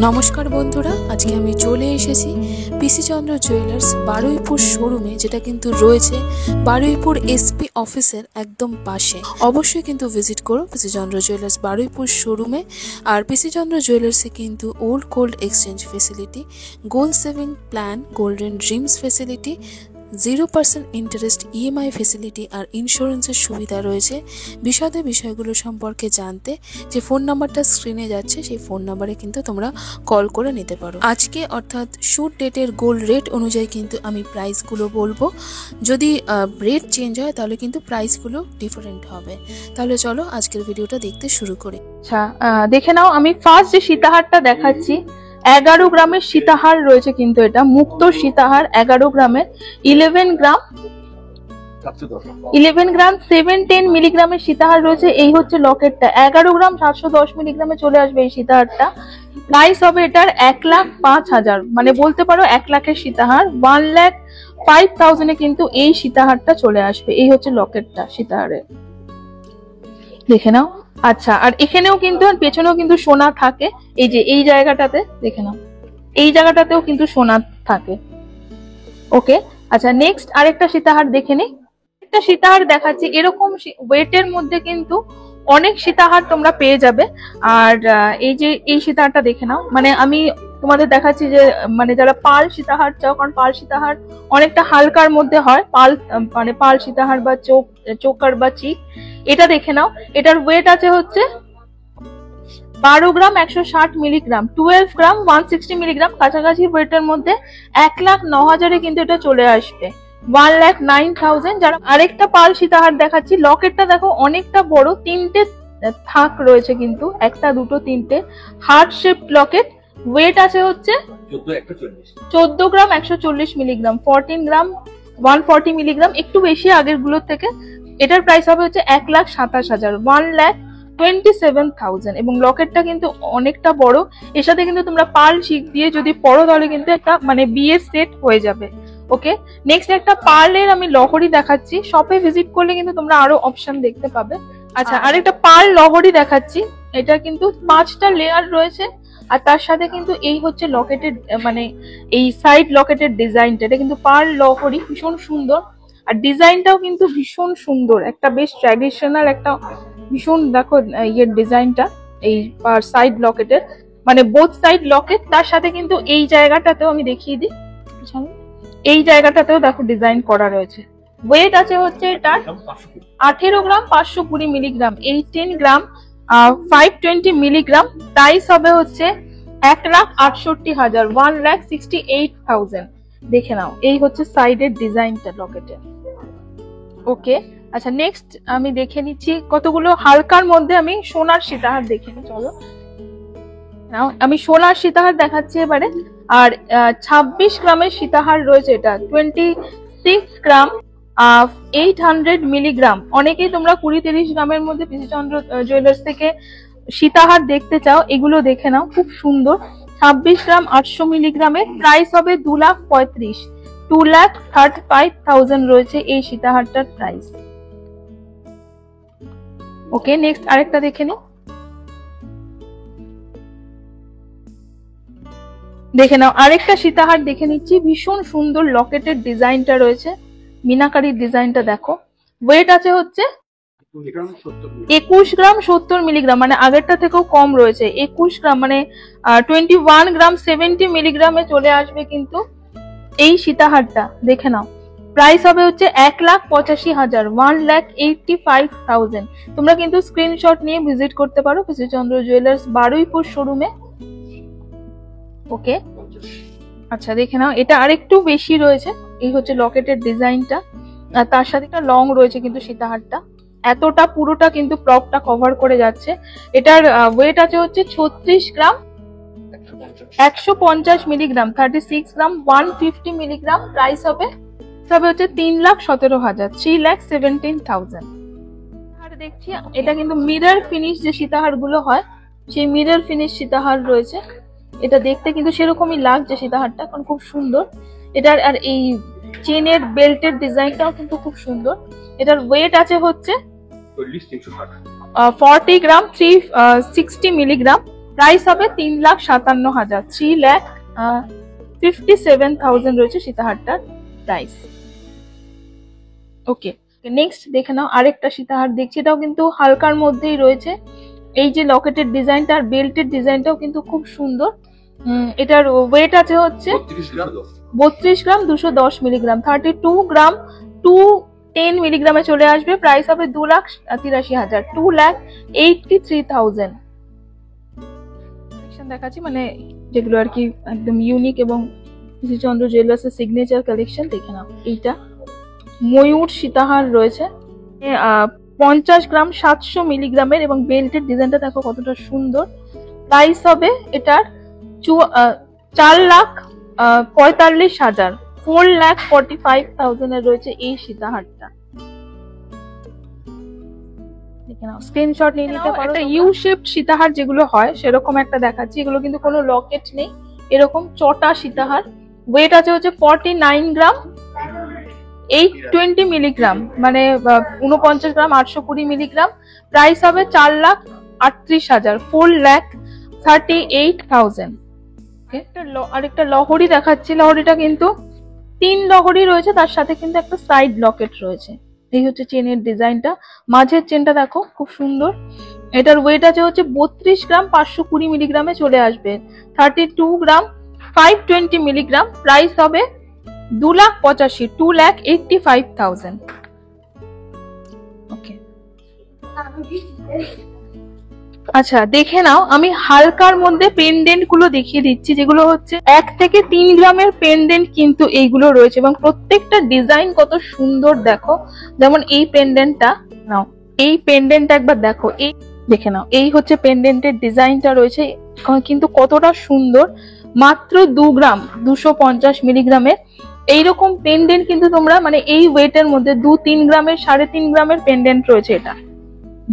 নমস্কার বন্ধুরা, আজকে আমি চলে এসেছি পিসি চন্দ্র জুয়েলার্স বারুইপুর শোরুমে, যেটা কিন্তু রয়েছে বারুইপুর এসপি অফিসের একদম পাশে। অবশ্যই কিন্তু ভিজিট করো পিসি চন্দ্র জুয়েলার্স বারুইপুর শোরুমে। আর পিসি চন্দ্র জুয়েলার্সে কিন্তু old gold exchange facility, gold saving plan, golden dreams facility, 0% interest EMI facility আর ইন্স্যুরেন্সের সুবিধা রয়েছে। বিশদে বিষয়গুলো সম্পর্কে জানতে যে ফোন নাম্বারটা স্ক্রিনে যাচ্ছে, সেই ফোন নাম্বারে কিন্তু তোমরা কল করে নিতে পারো। আজকে অর্থাৎ শুট ডেটের গোল্ড রেট অনুযায়ী কিন্তু আমি প্রাইসগুলো বলবো। যদি রেট চেঞ্জ হয় তাহলে কিন্তু প্রাইসগুলো ডিফারেন্ট হবে। তাহলে চলো আজকের ভিডিওটা দেখতে শুরু করি। আচ্ছা, দেখে নাও, আমি ফার্স্ট যে সীতাহারটা দেখাচ্ছি 11 গ্রামের সীতাহার রয়েছে, কিন্তু এটা মুক্ত সীতাহার 11 গ্রামের 11 গ্রাম 710 মিলিগ্রামের সীতাহার রয়েছে। এই হচ্ছে লকেটটা, 11 গ্রাম 710 মিলিগ্রামে চলে আসবে এই সীতাহারটা। প্রাইস হবে এটার 1,05,000, মানে বলতে পারো 1 লাখের সীতাহার। 1,05,000 কিন্তু এই সীতাহারটা চলে আসবে। এই হচ্ছে লকেটটা সীতাহারের, দেখে নাও। আচ্ছা, আর এখানেও কিন্তু আর পেছনেও কিন্তু সোনা থাকে। এই যে এই জায়গাটাতে দেখে নাও, এই জায়গাটাতেও কিন্তু সোনা থাকে। ওকে, আচ্ছা, নেক্সট আরেকটা সীতাহার দেখে নিই। একটা সীতাহার দেখাচ্ছি, এরকম ওয়েটের মধ্যে কিন্তু অনেক সীতাহার তোমরা পেয়ে যাবে। আর এই যে এই সীতাহারটা দেখে নাও, মানে আমি তোমাদের দেখাচ্ছি যে মানে যারা পাল সীতাহার চাও, কারণ পাল সীতাহার অনেকটা হালকার মধ্যে হয়। পাল মানে পাল সীতাহার বা চোকার বা চিক, এটা দেখে নাও। এটার ওয়েট আছে হচ্ছে 12 গ্রাম 160 মিলিগ্রাম, 12 গ্রাম 160 মিলিগ্রাম, কাছাকাছি ওয়েটের মধ্যে 1,09,000 কিন্তু এটা চলে আসবে। 1,09,000। যারা আরেকটা পাল সীতাহার দেখাচ্ছি, লকেটটা দেখো অনেকটা বড়, 3টে থাক রয়েছে কিন্তু, একটা দুটো তিনটে হার্ট শেপ লকেট। ওয়েট আছে হচ্ছে 14 গ্রাম 140 মিলিগ্রাম, 14 গ্রাম 140 মিলিগ্রাম, একটু বেশি আগের গুলোর থেকে। এটার প্রাইস হবে হচ্ছে 1,27,000, 1,27,000। এবং লকেটটা কিন্তু অনেকটা বড়। এর সাথে কিন্তু তোমরা পাল শিক দিয়ে যদি পরো তাহলে কিন্তু একটা মানে বিয়ের সেট হয়ে যাবে। ওকে, নেক্সট একটা পার্লের আমি লহরি দেখাচ্ছি। শপে ভিজিট করলে কিন্তু তোমরা আরো অপশন দেখতে পাবে। আচ্ছা, আরেকটা পার্ল লহরি দেখাচ্ছি। এটা কিন্তু 5টা লেয়ার রয়েছে, আর তার সাথে কিন্তু এই হচ্ছে লকেটের মানে এই সাইড লকেটের ডিজাইনটা। এটা কিন্তু পার্ল লহরি, ভীষণ সুন্দর। আর ডিজাইনটাও কিন্তু ভীষণ সুন্দর, একটা বেশ ট্র্যাডিশনাল একটা ভীষণ, দেখো ইয়ের ডিজাইনটা এই সাইড লকেটের, মানে বোথ সাইড লকেট। তার সাথে কিন্তু এই জায়গাটাতেও আমি দেখিয়ে দিই, এই জায়গাটাতেও দেখো ডিজাইন করা রয়েছে। ওয়েট আছে হচ্ছে এটার 18 গ্রাম 520 মিলিগ্রাম, 18 গ্রাম 520 মিলিগ্রাম। প্রাইস হবে হচ্ছে 1,68,000, 1,68,000। দেখে নাও, এই হচ্ছে সাইডের ডিজাইনটা লকেটের। ওকে, আচ্ছা, নেক্সট আমি দেখে নিচ্ছি কতগুলো হালকার মধ্যে আমি সোনার সীতাহার দেখে নিই। চলো নাও, আমি সোনার সীতাহার দেখাচ্ছি এবারে। আর 26 গ্রামের সীতাহার রয়েছে এটা, 26 গ্রাম 800 মিলিগ্রাম। অনেকেই তোমরা 20-30 গ্রামের মধ্যে পিসি চন্দ্র জুয়েলার্স থেকে সীতাহার দেখতে চাও, এগুলো দেখে নাও, খুব সুন্দর। 26 গ্রাম 800 মিলিগ্রামের প্রাইস হবে 2,35,000, 2,35,000 রয়েছে এই সীতাহারটার প্রাইস। ওকে, নেক্সট আরেকটা দেখে নিই। দেখে নাও, আরেকটা সীতাহার দেখে নিচ্ছি, ভীষণ সুন্দর লকেটের ডিজাইনটা রয়েছে, মিনাকারির ডিজাইনটা দেখো। ওয়েট আছে হচ্ছে 21 গ্রাম 70 মিলিগ্রাম, মানে আগেরটা থেকেও কম রয়েছে। 21 গ্রাম মানে 21 গ্রাম 70 মিলিগ্রামে চলে আসবে কিন্তু এই সীতাহারটা। দেখে নাও, প্রাইস হবে হচ্ছে 1,85,000, 1,85,000। তোমরা কিন্তু স্ক্রিনশট নিয়ে ভিজিট করতে পারো পিসি চন্দ্র জুয়েলার্স বারুইপুর শোরুমে। ওকে, আচ্ছা, দেখে নাও, এটা আরেকটু বেশি রয়েছে। এই হচ্ছে লকেটের ডিজাইনটা, আর তার সাথে একটা লং রয়েছে কিন্তু সীতাহারটা, এতটা পুরোটা কিন্তু প্রপটা কভার করে যাচ্ছে। এটার ওয়েট আছে হচ্ছে 36 গ্রাম 150 মিলিগ্রাম, 36 গ্রাম 150 মিলিগ্রাম। প্রাইস হবে হচ্ছে 3,17,000, 3,17,000। আর দেখছি এটা কিন্তু মিরর ফিনিশ যে সীতাহার গুলো হয়, সেই মিরর ফিনিশ সীতাহার রয়েছে। এটা দেখতে কিন্তু সেরকমই লাগছে সীতাহারটা, কারণ খুব সুন্দর এটার। আর এই চেনের বেল্টের ডিজাইনটাও কিন্তু খুব সুন্দর। এটার ওয়েট আছে হচ্ছে 40 গ্রাম 360 মিলিগ্রাম, প্রাইস হবে 3,57,000, 3,57,000 রয়েছে সীতাহারটার প্রাইস। ওকে, নেক্সট দেখে নাও আরেকটা সীতাহার দেখছি, এটাও কিন্তু হালকার মধ্যেই রয়েছে। এই যে লকেটের ডিজাইনটা আর বেল্টের ডিজাইনটাও কিন্তু খুব সুন্দর। এটার ওয়েট আছে হচ্ছে 32 গ্রাম 210 মিলিগ্রাম, 32 গ্রাম 210 মিলিগ্রামে চলে আসবে। প্রাইস হবে 2,83,000, 2,83,000। দেখাচ্ছি মানে যেগুলো আর কি একদম ইউনিক এবং চন্দ্র জুয়েলার্সের সিগনেচার কালেকশন। দেখে নাও, এইটা ময়ূর সীতাহার রয়েছে 50 গ্রাম 700 মিলিগ্রামের, এবং বেল্টের ডিজাইনটা দেখো কতটা সুন্দর। প্রাইস হবে এটার 4,45,000, 4,45,000 এর রয়েছে এই সীতাহারটা। দেখে নাও, স্ক্রিনশট নিয়ে নিতে পারো। একটা ইউ শেপড সীতাহার যেগুলো হয় সেরকম একটা দেখাচ্ছি। এগুলো কিন্তু কোনো লকেট নেই, এরকম চটা সীতাহার। ওয়েট আছে হচ্ছে 49 গ্রাম 820 মিলিগ্রাম, মানে 49 গ্রাম 820 মিলিগ্রাম। প্রাইস হবে 4,38,000, 4,38,000। আরেকটা লহরি দেখাচ্ছি। লহরিটা কিন্তু 3 লহরি রয়েছে, তার সাথে কিন্তু একটা সাইড লকেট রয়েছে। এই হচ্ছে চেনের ডিজাইনটা, মাঝের চেনটা দেখো খুব সুন্দর। এটার ওয়েট আছে হচ্ছে 32 গ্রাম 520 মিলিগ্রামে চলে আসবে, 32 গ্রাম 520 মিলিগ্রাম। প্রাইস হবে 2,85,000, 2,85,000। ওকে, আচ্ছা দেখে নাও, আমি হালকার মধ্যে পেন্ডেন্ট গুলো দেখিয়ে দিচ্ছি, যেগুলো হচ্ছে 1 থেকে 3 গ্রামের পেন্ডেন্ট কিন্তু এইগুলো রয়েছে, এবং প্রত্যেকটা ডিজাইন কত সুন্দর দেখো। যেমন এই পেন্ডেন্টটা নাও, এই পেন্ডেন্টটা একবার দেখো, এই দেখে নাও, এই হচ্ছে পেন্ডেন্টের ডিজাইনটা রয়েছে কিন্তু কতটা সুন্দর। মাত্র 2 গ্রাম 250 মিলিগ্রামের এইরকম পেন্ডেন্ট কিন্তু তোমরা মানে এই ওয়েটের মধ্যে 2-3 গ্রামের 3.5 গ্রামের পেন্ডেন্ট রয়েছে। এটা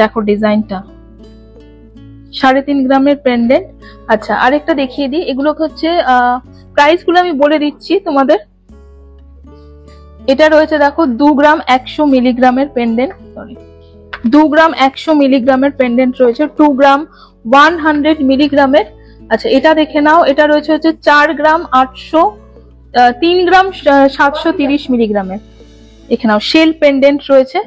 দেখো ডিজাইনটা, 3.5 গ্রামের পেন্ডেন্ট। আচ্ছা আরেকটা দেখিয়ে দিই, এগুলো হচ্ছে প্রাইস গুলো আমি বলে দিচ্ছি তোমাদের। এটা রয়েছে দেখো 2 গ্রাম 100 মিলিগ্রামের পেন্ডেন্ট, সরি 2 গ্রাম 100 মিলিগ্রামের পেন্ডেন্ট রয়েছে, 2 গ্রাম 100 মিলিগ্রামের। আচ্ছা এটা দেখে নাও, এটা রয়েছে হচ্ছে 4 গ্রাম 800, 3 গ্রাম 730 মিলিগ্রামের। দেখে নাও শেল পেন্ডেন্ট রয়েছে।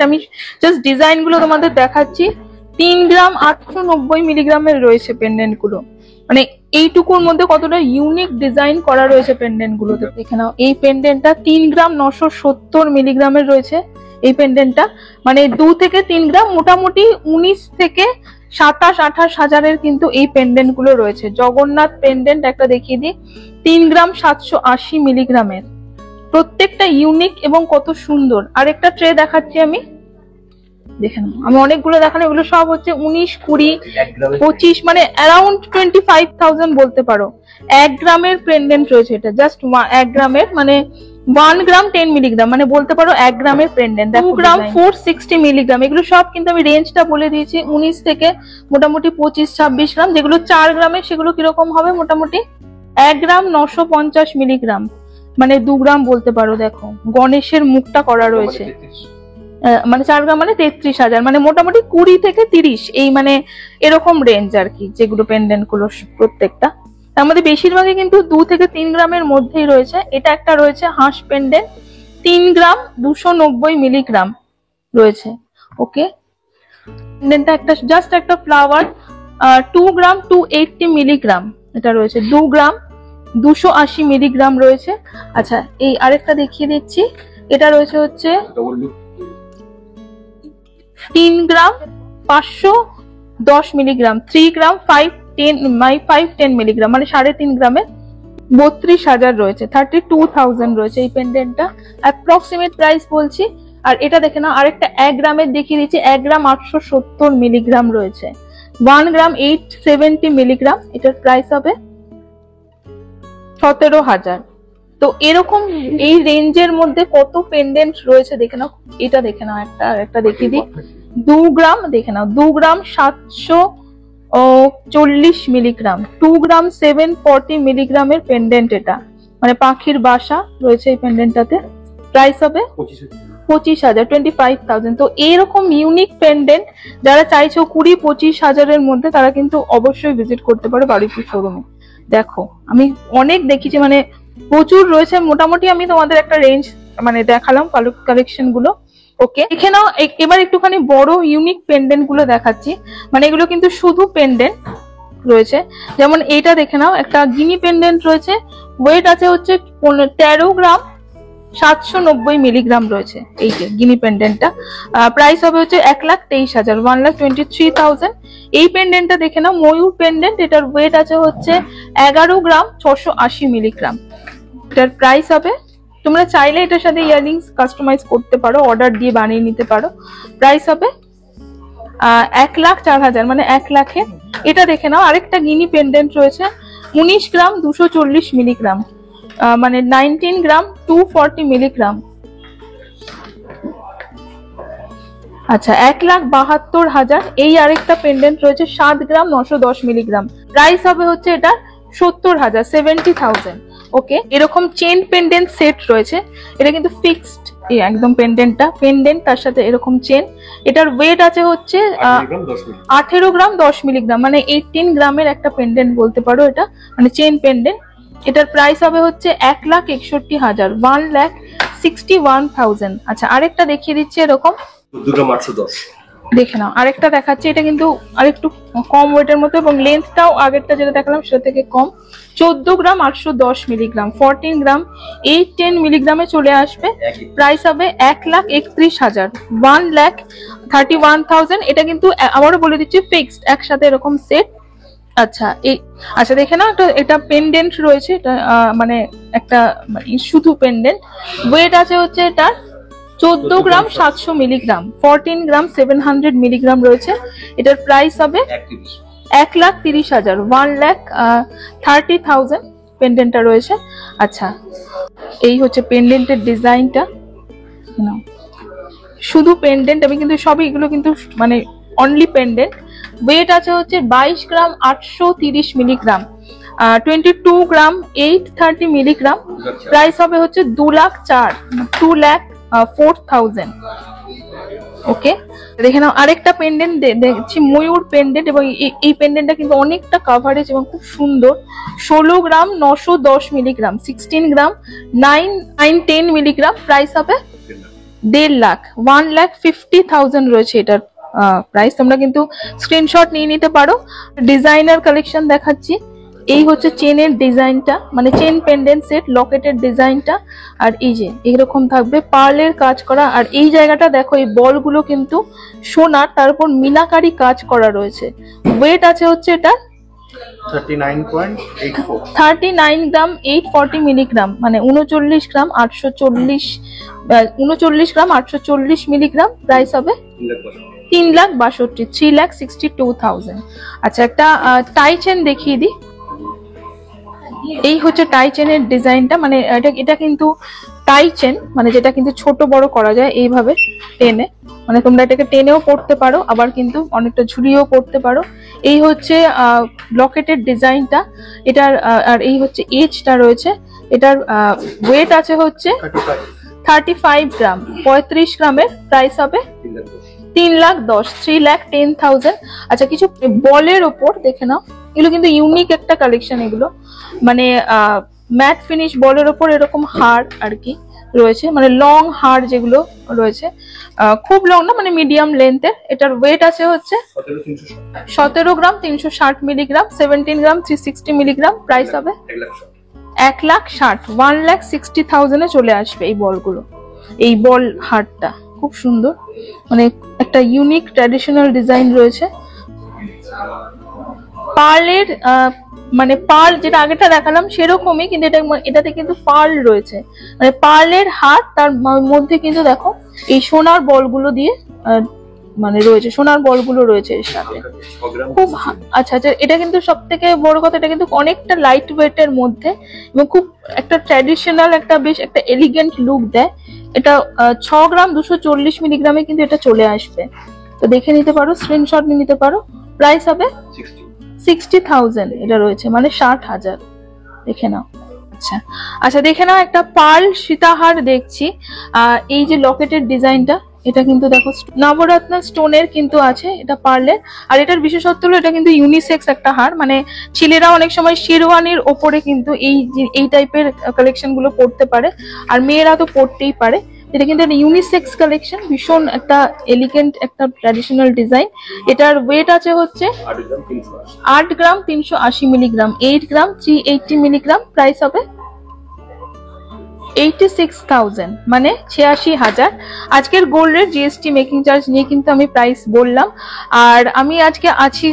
আমি জাস্ট ডিজাইন গুলো তোমাদের দেখাচ্ছি। 3 গ্রাম 890 মিলিগ্রামের রয়েছে পেন্ডেন্ট গুলো, মানে এইটুকুর মধ্যে কতটা ইউনিক ডিজাইন করা রয়েছে পেন্ডেন্ট গুলোতে। দেখে নাও এই পেন্ডেন্টটা 3 গ্রাম 970 মিলিগ্রামের রয়েছে। এই পেন্ডেন্টটা মানে 2 থেকে 3 গ্রাম, মোটামুটি 19 থেকে 27-28 হাজারের কিন্তু এই পেন্ডেন্ট গুলো রয়েছে। জগন্নাথ পেন্ডেন্ট একটা দেখিয়ে দিই, 3 গ্রাম 780 মিলিগ্রামের, প্রত্যেকটা ইউনিক এবং কত সুন্দর। আরেকটা ট্রে দেখাচ্ছি আমি, দেখে নাও, আমি অনেকগুলো দেখানো, এগুলো সব হচ্ছে 19, 20, 25 মানে অ্যারাউন্ড 25,000 বলতে পারো। 1 গ্রামের পেন্ডেন্ট রয়েছে, এটা জাস্ট 1 গ্রামের, মানে 1 গ্রাম 10 মিলিগ্রাম, মানে বলতে পারো 1 গ্রামের পেন্ডেন্ট। 2 গ্রাম 460 মিলিগ্রাম, এগুলো সব কিন্তু আমি রেঞ্জটা বলে দিয়েছি, 19 থেকে মোটামুটি 25-26 গ্রাম। যেগুলো 4 গ্রামের সেগুলো কিরকম হবে, মোটামুটি 1 গ্রাম 950 মিলিগ্রাম, মানে 2 গ্রাম বলতে পারো। দেখো গণেশের মুখটা করা রয়েছে, মানে 4 গ্রাম মানে 33,000, মানে মোটামুটি 20 থেকে 30 এই মানে এরকম রেঞ্জ আর কি, যেগুলো পেন্ডেন্ট গুলো প্রত্যেকটা। তার মধ্যে বেশিরভাগই কিন্তু 2 থেকে 3 গ্রামের মধ্যেই রয়েছে। এটা একটা রয়েছে হাঁস পেন্ডেন্ট, 3 গ্রাম 290 মিলিগ্রাম রয়েছে। ওকে, পেন্ডেন্টটা একটা জাস্ট একটা ফ্লাওয়ার, 2 গ্রাম 280 মিলিগ্রাম এটা রয়েছে, 2 গ্রাম 280 মিলিগ্রাম রয়েছে। আচ্ছা এই আরেকটা দেখিয়ে দিচ্ছি, এটা রয়েছে হচ্ছে 3 গ্রাম 510 মিলিগ্রাম, 3 গ্রাম 510 মিলিগ্রাম, মানে 3.5 গ্রামে 32,000 রয়েছে, 32,000 রয়েছে এই পেন্ডেন্টটা। অ্যাপ্রক্সিমেট প্রাইস বলছি। আর এটা দেখে নাও, আরেকটা 1 গ্রামের দেখিয়ে দিচ্ছি, 1 গ্রাম 870 মিলিগ্রাম রয়েছে, 1 গ্রাম 870 মিলিগ্রাম। এটার প্রাইস হবে 17,000। তো এরকম এই রেঞ্জের মধ্যে কত পেন্ডেন্ট রয়েছে দেখে নাও। এটা দেখে নাও, একটা দেখিয়ে দিই, 2 গ্রাম দেখে নাও, 2 গ্রাম 740 মিলিগ্রাম, 2 গ্রাম 740 মিলিগ্রামের পেন্ডেন্ট। এটা মানে পাখির বাসা রয়েছে এই পেন্ডেন্টটাতে। প্রাইস হবে 25,000, 25,000। তো এইরকম ইউনিক পেন্ডেন্ট যারা চাইছো 20-25 হাজারের মধ্যে, তারা কিন্তু অবশ্যই ভিজিট করতে পারো বারুইপুর শোরুমে। দেখো আমি অনেক দেখিছি, মানে প্রচুর রয়েছে। মোটামুটি আমি তোমাদের একটা রেঞ্জ মানে দেখালাম কালেকশন গুলো। ওকে, দেখে নাও। এবার একটুখানি বড় ইউনিক পেন্ডেন্ট গুলো দেখাচ্ছি। মানে এগুলো কিন্তু শুধু পেন্ডেন্ট রয়েছে। যেমন এইটা দেখে নাও, একটা গিনি পেন্ডেন্ট রয়েছে। ওয়েট আছে হচ্ছে 13 গ্রাম 790 মিলিগ্রাম রয়েছে এই যে গিনি পেন্ডেন্টটা। প্রাইস হবে হচ্ছে 1,23,000, 1,23,000। এই পেন্ডেন্টটা দেখে নাও, ময়ূর পেন্ডেন্ট। এটার ওয়েট আছে হচ্ছে 11 গ্রাম 680 মিলিগ্রাম। এটার প্রাইস হবে, তোমরা চাইলে এটার সাথে ইয়াররিংস কাস্টমাইজ করতে পারো, অর্ডার দিয়ে বানিয়ে নিতে পারো। প্রাইস হবে 1,04,000, মানে 1 লাখের। এটা দেখে নাও, আরেকটা গিনি পেন্ডেন্ট রয়েছে 19 গ্রাম 240 মিলিগ্রাম, মানে 19 গ্রাম 240 মিলিগ্রাম। আচ্ছা, 1,72,000। এই আরেকটা পেন্ডেন্ট রয়েছে 7 গ্রাম 910 মিলিগ্রাম। প্রাইস হবে হচ্ছে এটা 70,000, 70,000। ওকে, এরকম চেন পেন্ডেন্ট সেট রয়েছে। এটা কিন্তু ফিক্সড একদম পেন্ডেন্টটা, পেন্ডেন্ট তার সাথে এরকম চেন। এটার ওয়েট আছে হচ্ছে 18 গ্রাম 10 মিলিগ্রাম, মানে 18 গ্রামের একটা পেন্ডেন্ট বলতে পারো এটা, মানে চেন পেন্ডেন্ট। এটার প্রাইস হবে হচ্ছে 1,61,000, 1,61,000। আচ্ছা, আরেকটা দেখিয়ে দিচ্ছি এরকম, 14 গ্রাম 810। দেখে নাও, আরেকটা দেখাচ্ছি। এটা কিন্তু আরেকটু কম ওয়েটের মতো, এবং লেন্থটাও আগেরটা যেটা দেখালাম সেটা থেকে কম। 14 গ্রাম 810 মিলিগ্রাম, 14 গ্রাম 810 মিলিগ্রামে চলে আসবে। প্রাইস হবে 1,31,000, 1,31,000। এটা কিন্তু আবারও বলে দিচ্ছি ফিক্সড, একসাথে এরকম সেট। আচ্ছা, আচ্ছা দেখে নাও, এটা পেন্ডেন্ট রয়েছে। এটা মানে একটা মানে শুধু পেন্ডেন্ট। ওয়েট আছে হচ্ছে এটা 14 গ্রাম 700 মিলিগ্রাম, 14 গ্রাম 700 মিলিগ্রাম রয়েছে। এটার প্রাইস হবে 1,30,000, 1,30,000 পেন্ডেন্টটা রয়েছে। আচ্ছা, এই হচ্ছে পেন্ডেন্টের ডিজাইনটা। শুধু পেন্ডেন্ট, আমি কিন্তু সবই এগুলো কিন্তু মানে অনলি পেন্ডেন্ট। ওয়েট আছে হচ্ছে 22 গ্রাম 830 মিলিগ্রাম, 22 গ্রাম 830 মিলিগ্রাম। প্রাইস হবে হচ্ছে 2,04,000। ওকে, দেখে নাও, আরেকটা পেন্ডেন্ট দেখছি ময়ূর পেন্ডেন্ট, এবং এই পেন্ডেন্টটা কিন্তু অনেকটা কাভারেজ এবং খুব সুন্দর। 16 গ্রাম 910 মিলিগ্রাম, 16 গ্রাম 910 মিলিগ্রাম। প্রাইস হবে 1.5 লাখ, 1,50,000 রয়েছে এটার প্রাইস। তোমরা কিন্তু স্ক্রিনশট নিয়ে নিতে পারো। ডিজাইনার কালেকশন দেখাচ্ছি। এই হচ্ছে চেনের ডিজাইনটা, মানে চেন পেন্ডেন্ট সেট, লকেটের ডিজাইনটা। আর এই যে এইরকম থাকবে পার্লের কাজ করা। আর এই জায়গাটা দেখো, এই বলগুলো কিন্তু সোনার, তার উপর মিনাকারি কাজ করা রয়েছে। ওয়েট আছে হচ্ছে এটা 39 গ্রাম 840 মিলিগ্রাম, মানে 39 গ্রাম 840 মিলিগ্রাম। প্রাইস হবে 3,62,000, 3,62,000। আচ্ছা, একটা টাই চেন দেখিয়ে দিই। এই হচ্ছে টাই চেনের ডিজাইনটা, মানে এটা কিন্তু টাই চেন, মানে যেটা কিন্তু ছোট বড় করা যায় এইভাবে টেনে, মানে তোমরা এটাকে টেনেও পড়তে পারো, আবার কিন্তু অনেকটা ঝুলিয়েও পড়তে পারো। এই হচ্ছে লকেটের ডিজাইনটা এটার। আর এই হচ্ছে এজটা রয়েছে। এটার ওয়েট আছে হচ্ছে 35 গ্রাম, 35 গ্রামের। প্রাইস হবে 3,10,000, 3,10,000। আচ্ছা, কিছু বলের ওপর দেখে নাও, এগুলো কিন্তু ইউনিক একটা কালেকশন। এগুলো মানে ম্যাট ফিনিশ বলের ওপর এরকম হার আর কি রয়েছে, মানে লং হার যেগুলো রয়েছে, খুব লং না, মানে মিডিয়াম লেন্থের। এটার ওয়েট আছে হচ্ছে 17 গ্রাম 360 মিলিগ্রাম, 17 গ্রাম 360 মিলিগ্রাম। প্রাইস হবে 1,60,000, 1,60,000 চলে আসবে এই বলগুলো। এই বল হারটা খুব সুন্দর, মানে একটা ইউনিক ট্র্যাডিশনাল ডিজাইন রয়েছে। পার্লের মানে পার্ল যেটা আগেটা দেখালাম সেরকমই, কিন্তু এটাতে কিন্তু পার্ল রয়েছে, মানে পার্লের হাত, তার মধ্যে কিন্তু দেখো এই সোনার বলগুলো দিয়ে মানে রয়েছে, সোনার বলগুলো রয়েছে এর সাথে। খুব আচ্ছা, এটা কিন্তু সব থেকে বড় কথা, এটা কিন্তু অনেকটা লাইট ওয়েটের মধ্যে, এবং খুব একটা ট্র্যাডিশনাল, একটা বেশ একটা এলিগেন্ট লুক দেয়। এটা 6 গ্রাম 240 মিলিগ্রামে কিন্তু এটা চলে আসবে। তো দেখে নিতে পারো, স্ক্রিনশট নিয়ে নিতে পারো। প্রাইস হবে 60,000 এটা রয়েছে, মানে 60,000। দেখে নাও। আচ্ছা আচ্ছা, দেখে নাও একটা পার্ল সীতাহার দেখছি। এই যে লকেটের ডিজাইনটা, এটা কিন্তু দেখো নবরত্ন স্টোনের কিন্তু আছে, এটা পার্লের। আর এটার বিশেষত্ব হলো এটা কিন্তু ইউনিসেক্স একটা হার, মানে ছেলেরা অনেক সময় শেরওয়ানির ওপরে কিন্তু এই টাইপের কালেকশন গুলো পরতে পারে, আর মেয়েরা তো পরতেই পারে। এটা কিন্তু একটা ইউনিসেক্স কালেকশন, ভীষণ একটা এলিগেন্ট একটা ট্র্যাডিশনাল ডিজাইন। এটার ওয়েট আছে হচ্ছে 8 গ্রাম 380 মিলিগ্রাম, 8 গ্রাম 380 মিলিগ্রাম। প্রাইস হবে 86,000, মানে 86,000। আজকের গোল্ডের জিএসটি মেকিং চার্জ নিয়ে কিন্তু আমি প্রাইস বললাম। আর আমি আজকে আছি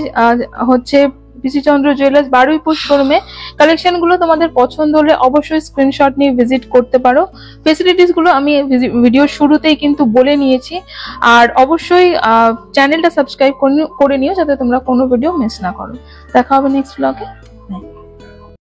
হচ্ছে পিসি চন্দ্র জুয়েলার্স বারুইপুর শোরুমে। কালেকশন গুলো তোমাদের পছন্দ হলে অবশ্যই স্ক্রিনশট নিয়ে ভিজিট করতে পারো। ফেসিলিটিস গুলো আমি ভিডিওর শুরুতেই কিন্তু বলে নিয়েছি। আর অবশ্যই চ্যানেলটা সাবস্ক্রাইব করে নিও যাতে তোমরা কোনো ভিডিও মিস না করো। দেখা হবে নেক্সট ব্লগে।